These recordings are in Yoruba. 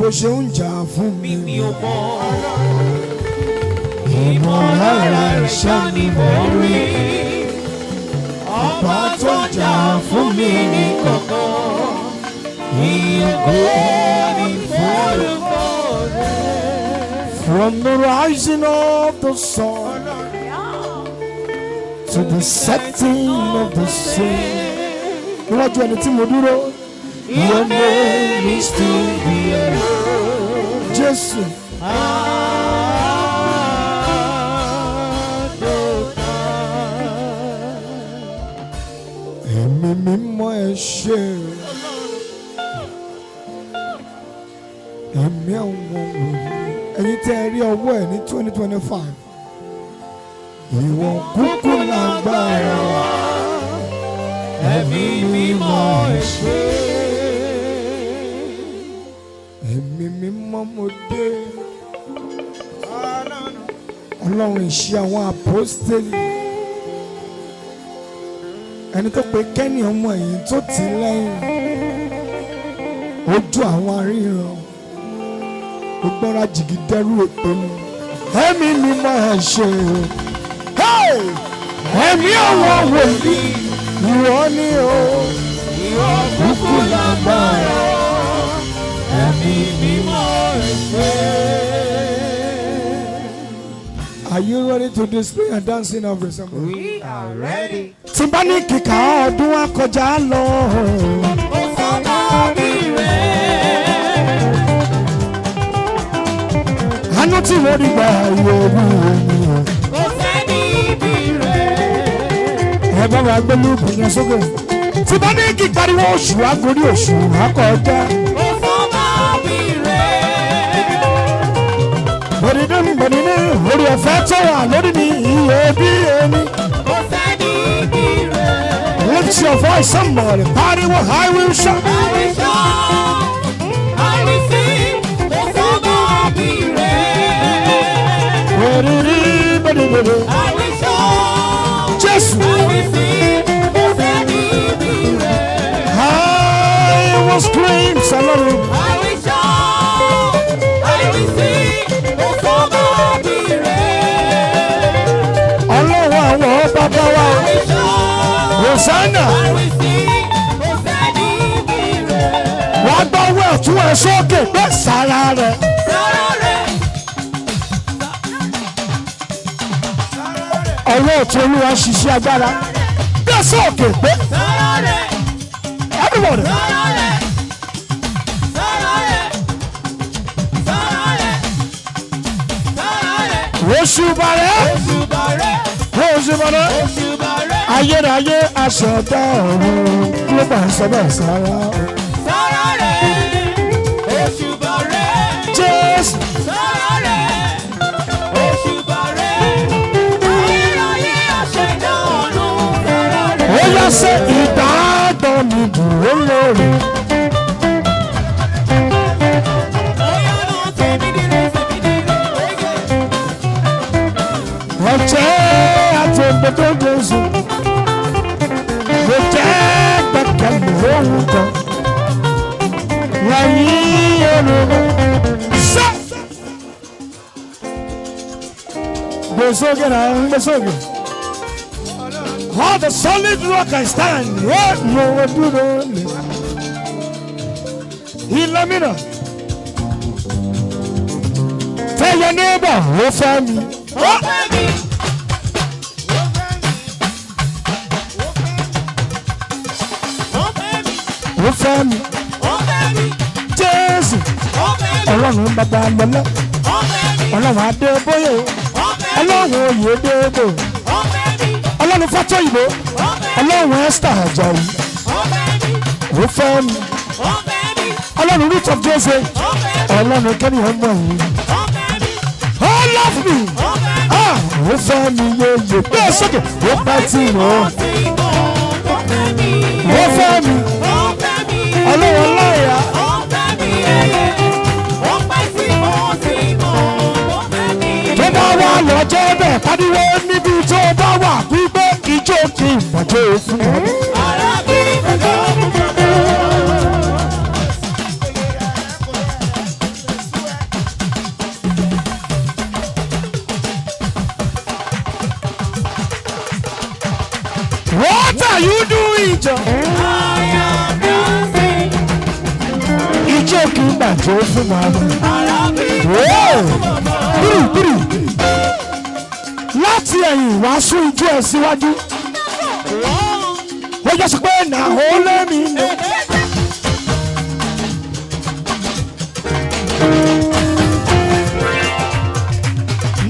bó ṣe ń jà fún mi. Mi ò mọ̀. Ìmọ̀lára ìṣá ni mo rí. Ọba tó jà fún mi ní kọ̀kọ̀. Ìyókù ní forúkọ rẹ̀. From the rising of the sun to the setting of the sun. Níwájú ẹni tí mo dúró. Your name is to be adored. Jésù. Ẹ̀mí mímọ́ ẹ ṣé. Ẹ̀mí àwọn wòlíì. Ẹ̀yin tẹ́ ẹ rí ọwọ́ ẹ̀ ní 2025. Ìwọ kúkú lágbára. Ẹ̀mí mímọ́ ẹ ṣé. Ẹ̀mí mímọ́ mo dé. Ọlọ́run ìṣe àwọn àpọ́stélì. Ẹni tó pe Kẹ́nì ọmọ ẹ̀yìn tó tì lẹ́yìn. Ojú àwọn aríran. Gbọ́ra jìgì dẹ́rù èpè mu. Ẹ̀mí mímọ́ ẹ ṣé. Ẹ̀mí àwọn wòlíì. Ìwọ ni o. Ìwọ kúkú lágbára. Ẹ̀mí mímọ́ ẹ ṣé. Are you ready to display and dance in our assembly? We are ready. Tí bá ní kíkà ọdún wa kọjá lọ. Ó sọ bábí rẹ̀. Àánú tí mo rí gbà yóò wú omi. Kò sẹ́ni bí rẹ̀. Ẹ bá wa gbé lóògùn yẹn sókè. Tí bá ní kí pariwo oṣù agorí oṣù akọjá. Ó sọ bábí rẹ̀. Bọ̀dìdé orí ọ̀fẹ́ tó wà lórí mi iye bí ẹni. Kò sẹ́ni bí rẹ̀. Lift your voice somebody. Pariwo I will shout. I will shout. I will sing. Kò sọ bábí rẹ̀. Bọ̀dìdé. I will shout. Jésù. I will sing. Kò sẹ́ni bí rẹ̀. I will scream. Salome. I will shout. I will sing. Kò sọ bábí rẹ̀. Ọlọ́run àwọn bàbá wa. I will shout. Hosanna. I will sing. Kò sẹ́ni bí rẹ̀. Wàá gbọ́ owó ẹ̀tún ẹ̀ sókè bẹ́ẹ̀ sára rẹ̀. Sára rẹ̀. Ọwọ́ ọ̀tún Olúwa ṣiṣẹ́ agbára. Bẹ́ẹ̀ sókè pé Sára rẹ̀. everybody. Sára rẹ̀. Sára rẹ̀. Sára rẹ̀. Sára rẹ̀. Oṣù bàrẹ̀. Òṣùbà rẹ̀. Oṣù bàrẹ̀. Òṣùbà rẹ̀. Ayérayé aṣẹ̀dá ọ̀run ló bá ń sọ bẹ́ẹ̀ sára. Sára rẹ̀. Òṣùbà rẹ̀. Jésù. Sára rẹ̀. Òṣùbà rẹ̀. Ayérayé aṣẹ̀dá ọ̀run. Sára rẹ̀. Ó yá ṣe ìdágbọ́n mi dúró lórí. Bóyá lọ tẹ̀mí dire, tẹ̀mí dire, oge. Ọ̀jẹ̀ àti òdodo Jésù. Mo jẹ́ gbẹ̀kẹ̀lé ohun kan. Wàyí olùkọ́. Sá. Gbèsògè náà ń gbèsògè. On the solid rock I stand. Wọ́n mú wọn dúró lè. Ilé mìíràn. Tell your neighbor, ó fẹ́ mi. Ó fẹ́ mi. Ó fẹ́ mi. Ó fẹ́ mi. Ó fẹ́ mi. Jésù. Ó fẹ́ mi. Ọlọ́run bàbá lọ́lá. Ó fẹ́ mi. Ọlọ́run Adébóyè. Ó fẹ́ mi. Ọlọ́run Oyèdèpọ̀. Ó fẹ́ mi. Ọlọ́run Fátóyìnbó. Ó fẹ́ mi. Ọlọ́run Esther Ajayi. Ó fẹ́ mi. Ó fẹ́ mi. Ó fẹ́ mi. Ọlọ́run Root of Jesse. Ó fẹ́ mi. Ọlọ́run Kẹ́ni ọmọ yìí. Ó fẹ́ mi. Ó love me. Ó fẹ́ mi. Ó fẹ́ mi yéye. Bẹ́ẹ̀ sókè. Ó pẹ́ tí mo. Ó fẹ́ mi. Ó fẹ́ mi. Ó fẹ́ mi. Ọlọ́run láyà. Ó fẹ́ mi yẹyẹ. Ó pẹ́ tí mo ti mọ̀. Ó fẹ́ mi. Tó bá wà lọ́jọ́ bẹ́ẹ̀ pariwo níbi tó bá wà gbígbé ijó kí n bàjẹ́ fún ọ. Arábí gbogbo gbogbo. you doing, John? I am dancing. Ijó kì í bàjẹ́ fún màmá. Láti ẹ̀yìn wá sún ijó ẹ̀ síwájú. Ó yẹ sọ pé nàá lẹ́mí ni.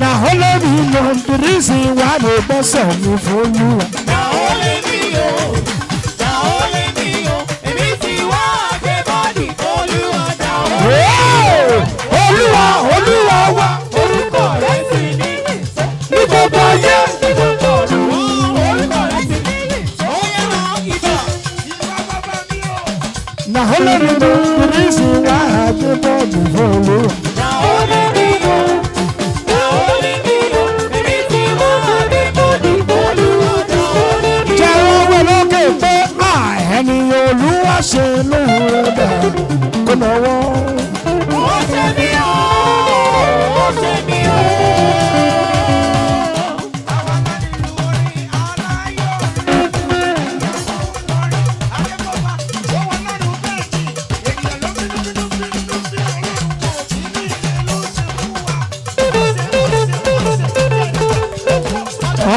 Nàá lẹ́mí ni the reason why ló gbọ́sẹ̀ mi fún Olúwa. Olúwa Olúwa wa Orúkọ rẹ̀ sì ní ìṣẹ́. ní gbogbo ayé. Orúkọ rẹ̀ sì ní ìṣẹ́. Ó yẹ lọ ìbọn. Nàá lẹ́mí ni the reason why I give body for Olúwa. Ẹni Olúwa ṣe lóhùn ẹ̀dá kó náwó. Ó ṣe mí o, ó ṣe mí o.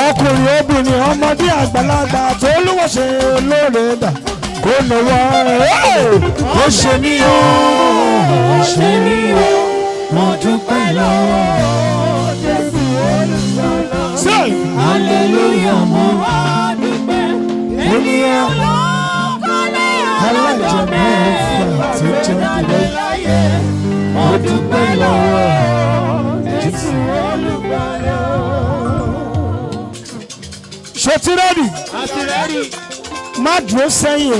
Ọkùnrin obìnrin ọmọdé àgbàlagbà tó Olúwa ṣe lóore dà kó náwó. Ó ṣe mí o, ó ṣe mí o, mo dúpẹ́ lọ́wọ́ Jésù olùgbàlà. Say, Hallelujah, mo wá dúpẹ́. Ènìyàn ló kọ́lé alájọ mẹ́fà tí jáde láyé. Mo dúpẹ́ lọ́wọ́ Jésù olùgbàlà. ṣe ti rẹ́dì? Àti rẹ́dì. Má dúró sẹ́yìn o.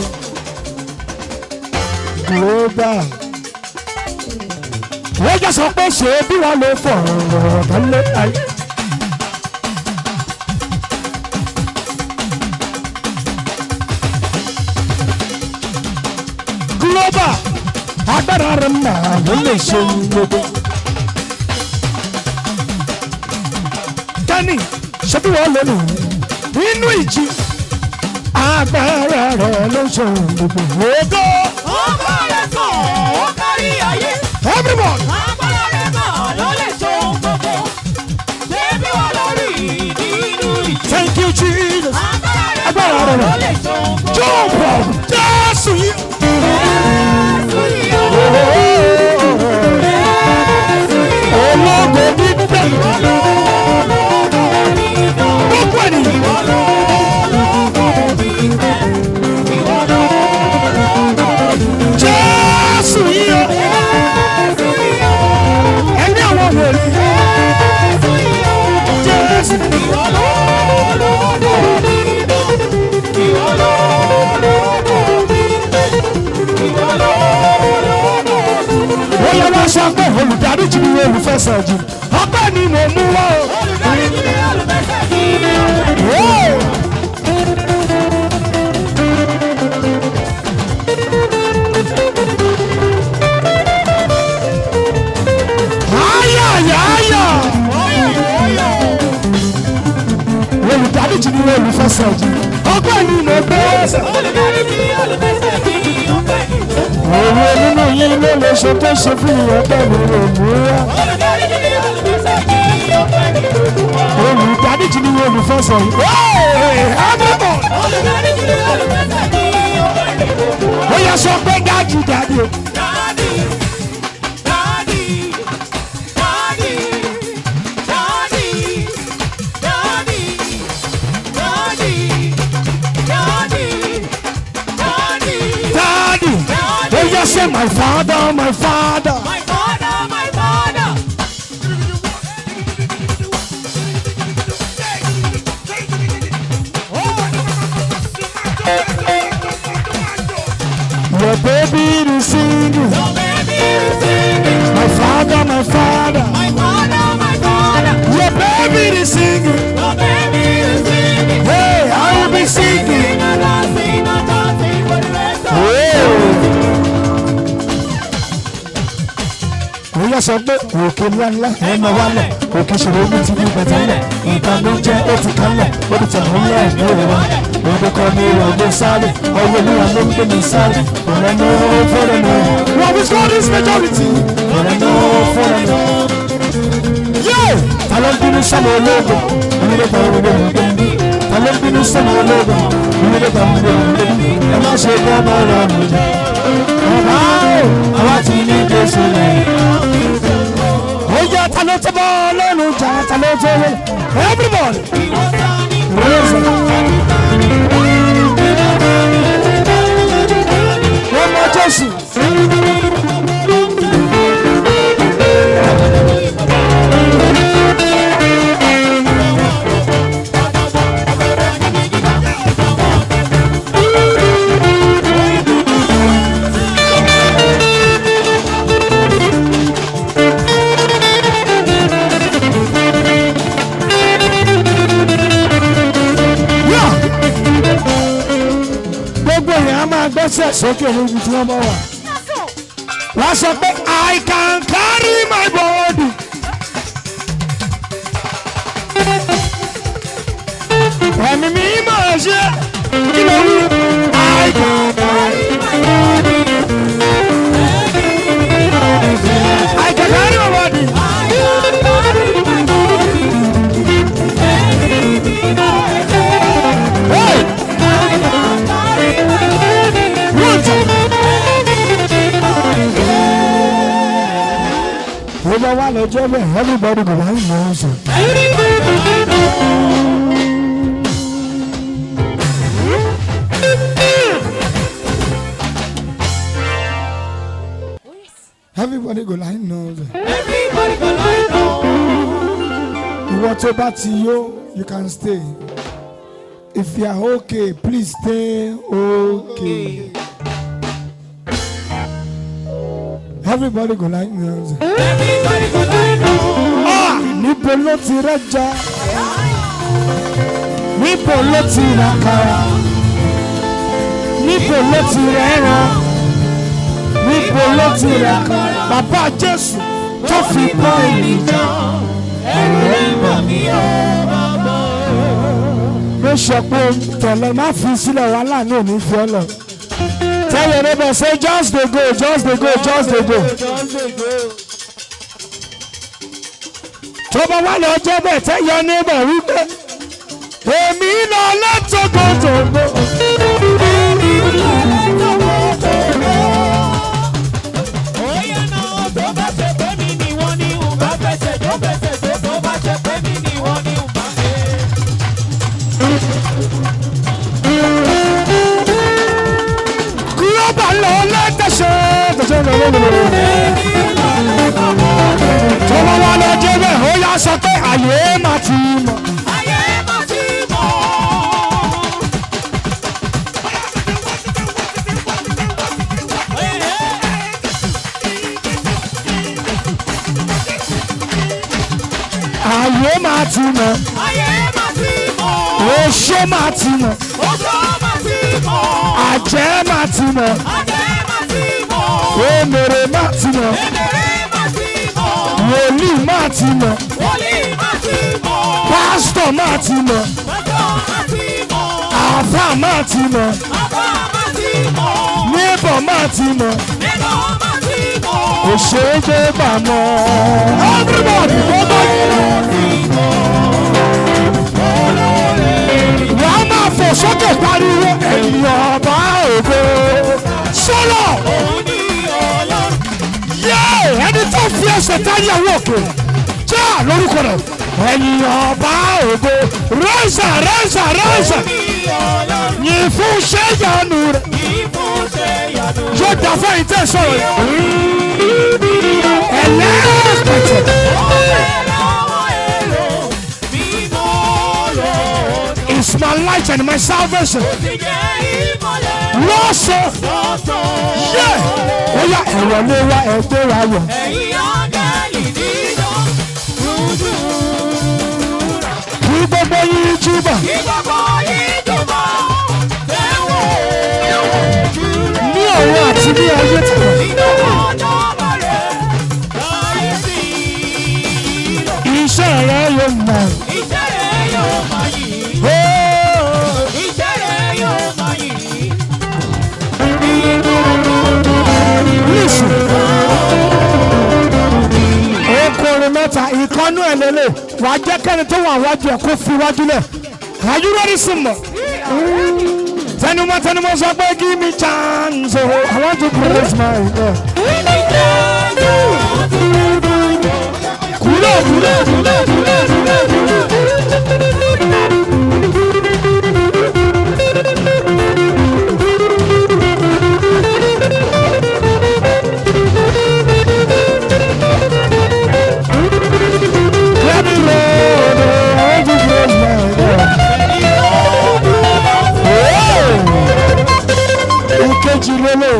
Global. Wọ́n jẹ́ sọ pé ṣé bí wọ́n lè fọ̀rọ̀ tẹ́lẹ̀ ayé. Global. Agbára rẹ̀ máa ló lè ṣe gbogbo. Kẹ́ni, ṣé bí wọ́n lè lò nínú ìjì? Agbára rẹ̀ ló ṣe gbogbo. Ògo. Ọkọ rẹ̀ sàn, ó kárí ayé. Everyone. Agbára rẹ̀ náà ló lè ṣe ohun gbogbo. Ṣé bí wọ́n lórí nínú ìjì? Thank you, Jesus. Agbára rẹ̀ náà ló lè ṣe ohun gbogbo. Jump up. Jésù yìí. Jésù yìí o. Ológo dídá. Gbogbo ènìyàn. Jésù yìí o. Ẹni àwọn wòlíì. Jésù. Ó yẹ wá sọ pé olùdarí jù ní olùfẹsẹ̀ jù. Ọpẹ́ ni mo mú wá o. Whoa. Olùdarí jù ní olùfẹsẹ̀ jù. Ọpẹ́ ni mo gbé ẹsẹ̀. Òwe nínú yín ló lè ṣe tó ṣe fún ìyọ̀pẹ̀ mi ò mú wá. Olùdarí jù ní olùfẹsẹ̀ jù. Ó yẹ sọ pé dájú dájú. Say my father, my father. My father, my father. Your baby is singing. Your baby is singing. My father, my father. My father, my father. Your baby is singing. Your baby is singing. Hey, I will be singing. And dancing for the rest of Oya sọ pé òkè ńláńlá ẹ̀mọ wálẹ̀, òkè ṣòro omi ti ní bẹ̀tẹ̀lẹ̀, ìbànújẹ́ ó ti kálẹ̀, ó ti tẹ̀wọ́n lẹ̀ ní òwúrọ̀. Òde kan ní ìwọ̀gbẹ́ sáré, ọwọ́ olúwa ló ń gbé mi sáré. Ọ̀rẹ́ náà fọ́rẹ́ náà. What is God is majority? Ọ̀rẹ́ náà fọ́rẹ́ náà. Yóò! Ta ló ń bínú sọ́mọ ológun? Onílé kan ń gbé mi gbé mi. Ta ló ń bínú sọ́mọ ológun? Onílé kan ń gbé mi gbé mi. Ẹ má ṣe bọ́ ọmọ rẹ̀ ọ̀rùn jẹ. Ọ̀gá o, àwa ti ní Jésù lẹ́yìn. Oya ta ló tó bọ́ lẹ́nu jà, ta ló tó wọlé. Everybody. Raise it. One more Jésù. Gbẹ́sẹ̀ sókè níbi tí wọ́n bá wà. Wọ́n sọ pé I can carry my body. Ẹ̀mí mi máa ṣe kí ló wí. I can carry my body. I can carry my body. Hey! Over one everybody go right now, sir. Everybody go right now, sir. Everybody go right now. What about you? You can stay. If you are okay, please stay okay. Everybody go like now. Everybody go like now. Ah, níbo ló ti rẹ́jà, níbo ló ti ràkàrà, níbo ló ti rẹ́ràn, níbo ló ti ràkàrà. Bàbá Jésù tó fi bọ́ Èlíjà. Ẹ̀rù rẹ̀ bà mí o bàbá. Ló sọ pé tẹ̀lé má fi sílẹ̀ wà láàánú òní fi ọ́ lọ. Tell your neighbor, say just dey go, just dey go, just dey go. Tó bá wà lọ jẹ́ bẹ́ẹ̀, tell your neighbor wípé èmi lọ lẹ́tọ̀gbọ̀tọ̀gbọ̀. Èmi lọ lẹ́tọ̀gbọ̀tọ̀gbọ̀. Óyá náà tó bá ṣe pé mi ni wọ́n ní ùbá fẹsẹ̀ tó bá ṣe pé mi ni wọ́n ní ùbá fẹ́. Global lọ lẹ́tẹ̀ṣẹ̀ tẹ̀ṣẹ̀ lọ́wọ́. Tó bá wà lọ jẹ́ bẹ́ẹ̀, ó yá sọ pé àyè máa ti mọ̀. Ayé máa ti mọ̀. Àyè máa ti mọ̀. Ayé máa ti mọ̀. Oṣó máa ti mọ̀. Oṣó máa ti mọ̀. Àjẹ́ máa ti mọ̀. Ajẹ́ máa ti mọ̀. Èmèrè máa ti mọ̀. Èmèrè máa ti mọ̀. Wòlíì máa ti mọ̀. Wòlíì máa ti mọ̀. Pásítọ̀ máa ti mọ̀. Pásítọ̀ máa ti mọ̀. Àfáà máa ti mọ̀. Àfá máa ti mọ̀. Níbọ̀ máa ti mọ̀. Nígbà máa ti mọ̀. Òṣèjé bà mọ́. Everybody go back. Wọ́n máa fò sókè pariwo ẹ̀yìn ọba ògo. Sọ́lọ̀. Òun ni Ọlọ́run. Yé ẹni tó fi ẹsẹ̀ táyà wọ̀ òkè. Já lórúkọ rẹ̀. Ẹ̀yìn ọba ògo. Rẹ́sà rẹ́sà rẹ́sà. Òun ni Ọlọ́run. Yìí fún ṣẹ́yanu rẹ̀. Ìfún ṣe yanu. Yóò dà fún ẹ̀yin tẹ́ sọ̀rọ̀ yìí. Ẹlẹ́ẹ̀kẹ̀tẹ̀. It's my light and my salvation. Lọ́sọ̀. Yé. Ó yá ẹ̀rọ lé wa ẹgbẹ́ wa wọ̀. Kí gbogbo yín júbà. Ní ọ̀run àti ní ayé tẹ̀lé. iṣẹ́ rẹ̀ yóò mọ̀. Iṣẹ́ rẹ̀ yóò máa yìn. Iṣẹ́ rẹ̀ yóò máa yìn. Listen. Okòrin mẹ́ta ìkọ́nú ẹ̀ lélẹ̀ wà á jẹ́ kẹ́ni tó wà wájú ẹ̀ kó fi wájú lẹ̀. Are you ready, Simba? Tẹnumọ́ sọ pé give me chance. I want to praise my God. Kúlẹ̀. Ìkejì lélẹ̀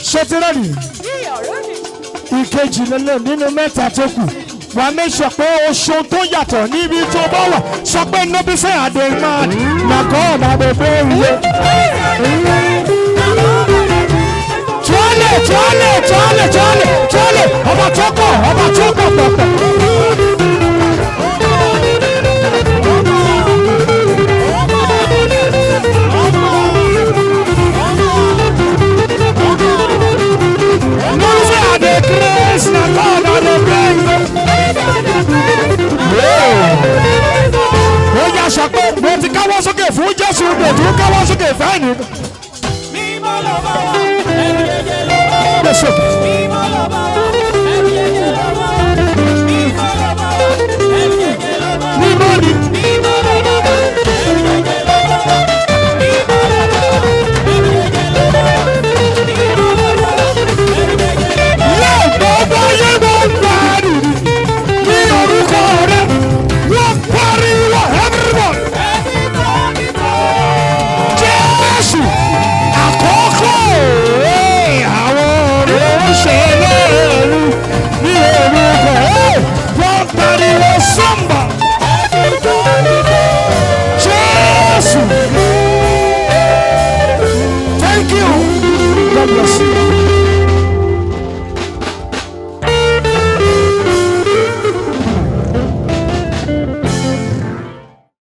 ṣètìlẹ́nì ìkejì lélẹ̀ nínú mẹ́ta tó kù wà á mẹ́sọ̀ pé oṣù tó yàtọ̀ níbi tó bá wà sọ pé nọ́bí fẹ́ àdé máa nàkọ́ ọ̀nà àbẹ̀bẹ̀ ìwé. Tíwálẹ̀ ọba tó kọ̀ pọ̀pọ̀. Ó yà sọ pé mo ti káwọ́ sókè fún Jésù lòdù káwọ́ sókè fẹ́ẹ̀nì. Mímọ́ ló bá wà, ẹ̀rù jẹjẹ ló bá wà.